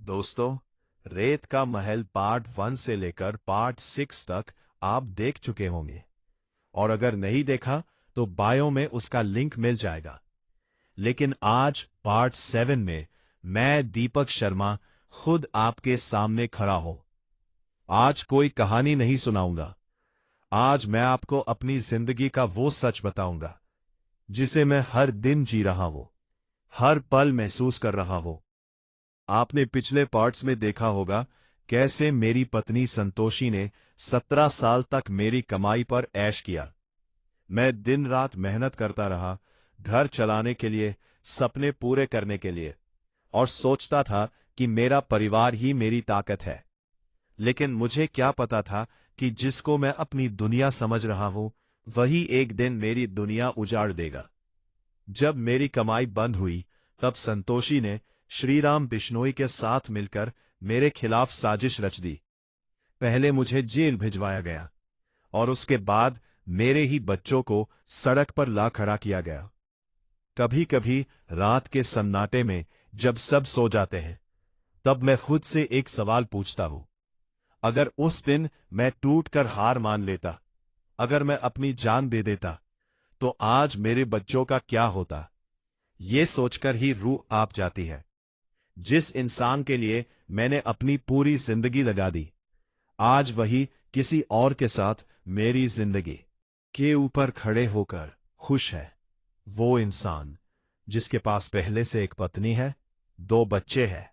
दोस्तों, रेत का महल पार्ट 1 से लेकर पार्ट 6 तक आप देख चुके होंगे और अगर नहीं देखा तो बायो में उसका लिंक मिल जाएगा। लेकिन आज पार्ट 7 में मैं दीपक शर्मा खुद आपके सामने खड़ा हूं। आज कोई कहानी नहीं सुनाऊंगा। आज मैं आपको अपनी जिंदगी का वो सच बताऊंगा जिसे मैं हर दिन जी रहा हूं, हर पल महसूस कर रहा हूं। आपने पिछले पार्ट्स में देखा होगा कैसे मेरी पत्नी संतोषी ने 17 साल तक मेरी कमाई पर ऐश किया। मैं दिन रात मेहनत करता रहा, घर चलाने के लिए, सपने पूरे करने के लिए, और सोचता था कि मेरा परिवार ही मेरी ताकत है। लेकिन मुझे क्या पता था कि जिसको मैं अपनी दुनिया समझ रहा हूं वही एक दिन मेरी दुनिया उजाड़ देगा। जब मेरी कमाई बंद हुई तब संतोषी ने श्रीराम बिश्नोई के साथ मिलकर मेरे खिलाफ साजिश रच दी। पहले मुझे जेल भिजवाया गया और उसके बाद मेरे ही बच्चों को सड़क पर ला खड़ा किया गया। कभी कभी रात के सन्नाटे में जब सब सो जाते हैं तब मैं खुद से एक सवाल पूछता हूं, अगर उस दिन मैं टूटकर हार मान लेता, अगर मैं अपनी जान दे देता, तो आज मेरे बच्चों का क्या होता। ये सोचकर ही रूह आप जाती है। जिस इंसान के लिए मैंने अपनी पूरी जिंदगी लगा दी, आज वही किसी और के साथ मेरी जिंदगी के ऊपर खड़े होकर खुश है। वो इंसान जिसके पास पहले से एक पत्नी है, 2 बच्चे हैं,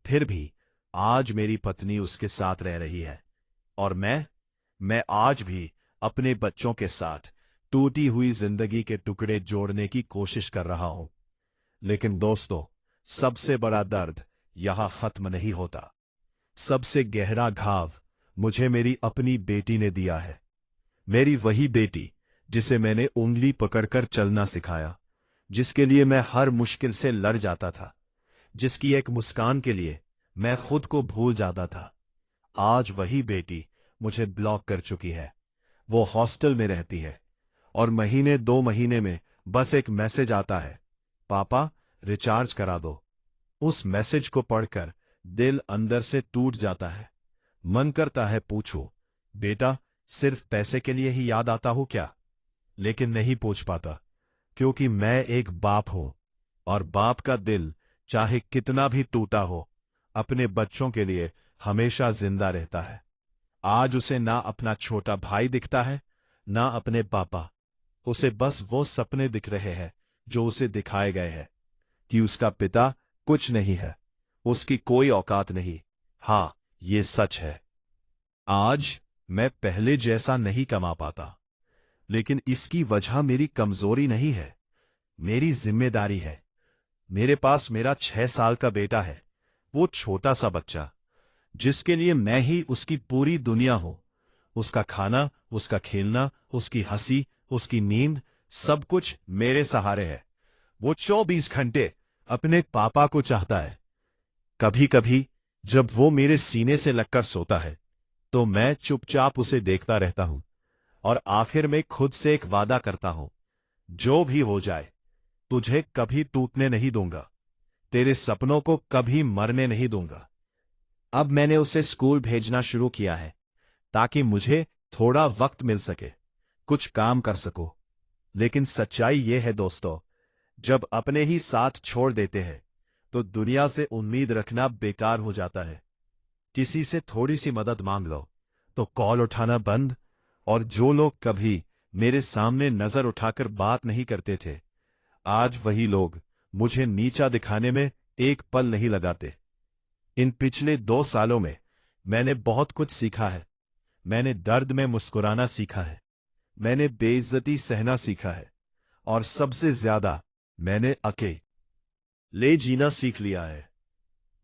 फिर भी आज मेरी पत्नी उसके साथ रह रही है और मैं आज भी अपने बच्चों के साथ टूटी हुई जिंदगी के टुकड़े जोड़ने की कोशिश कर रहा हूं। लेकिन दोस्तों, सबसे बड़ा दर्द यहां खत्म नहीं होता। सबसे गहरा घाव मुझे मेरी अपनी बेटी ने दिया है। मेरी वही बेटी जिसे मैंने उंगली पकड़कर चलना सिखाया, जिसके लिए मैं हर मुश्किल से लड़ जाता था, जिसकी एक मुस्कान के लिए मैं खुद को भूल जाता था। आज वही बेटी मुझे ब्लॉक कर चुकी है। वो हॉस्टल में रहती है और महीने 2 महीने में बस एक मैसेज आता है, पापा रिचार्ज करा दो। उस मैसेज को पढ़कर दिल अंदर से टूट जाता है। मन करता है पूछूं, बेटा सिर्फ पैसे के लिए ही याद आता हूं क्या? लेकिन नहीं पूछ पाता, क्योंकि मैं एक बाप हूं और बाप का दिल चाहे कितना भी टूटा हो, अपने बच्चों के लिए हमेशा जिंदा रहता है। आज उसे ना अपना छोटा भाई दिखता है, ना अपने पापा। उसे बस वो सपने दिख रहे हैं जो उसे दिखाए गए हैं कि उसका पिता कुछ नहीं है, उसकी कोई औकात नहीं। हां, ये सच है। आज मैं पहले जैसा नहीं कमा पाता, लेकिन इसकी वजह मेरी कमजोरी नहीं है, मेरी जिम्मेदारी है। मेरे पास मेरा 6 साल का बेटा है, वो छोटा सा बच्चा जिसके लिए मैं ही उसकी पूरी दुनिया हूं। उसका खाना, उसका खेलना, उसकी हंसी, उसकी नींद, सब कुछ मेरे सहारे है। वो 24 घंटे अपने पापा को चाहता है। कभी कभी जब वो मेरे सीने से लगकर सोता है तो मैं चुपचाप उसे देखता रहता हूं और आखिर में खुद से एक वादा करता हूं, जो भी हो जाए तुझे कभी टूटने नहीं दूंगा, तेरे सपनों को कभी मरने नहीं दूंगा। अब मैंने उसे स्कूल भेजना शुरू किया है ताकि मुझे थोड़ा वक्त मिल सके, कुछ काम कर सकूं। लेकिन सच्चाई यह है दोस्तों, जब अपने ही साथ छोड़ देते हैं तो दुनिया से उम्मीद रखना बेकार हो जाता है। किसी से थोड़ी सी मदद मांग लो तो कॉल उठाना बंद, और जो लोग कभी मेरे सामने नजर उठाकर बात नहीं करते थे, आज वही लोग मुझे नीचा दिखाने में एक पल नहीं लगाते। इन पिछले 2 सालों में मैंने बहुत कुछ सीखा है। मैंने दर्द में मुस्कुराना सीखा है, मैंने बेइज्जती सहना सीखा है, और सबसे ज्यादा मैंने अकेले जीना सीख लिया है।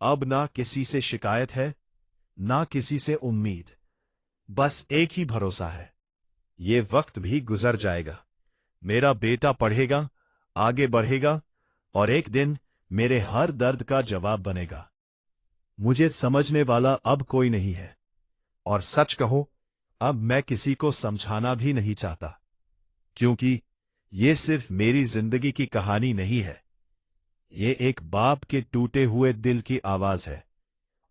अब ना किसी से शिकायत है, ना किसी से उम्मीद, बस एक ही भरोसा है, ये वक्त भी गुजर जाएगा। मेरा बेटा पढ़ेगा, आगे बढ़ेगा, और एक दिन मेरे हर दर्द का जवाब बनेगा। मुझे समझने वाला अब कोई नहीं है, और सच कहो अब मैं किसी को समझाना भी नहीं चाहता, क्योंकि ये सिर्फ मेरी जिंदगी की कहानी नहीं है, ये एक बाप के टूटे हुए दिल की आवाज है।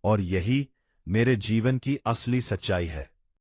और यही मेरे जीवन की असली सच्चाई है।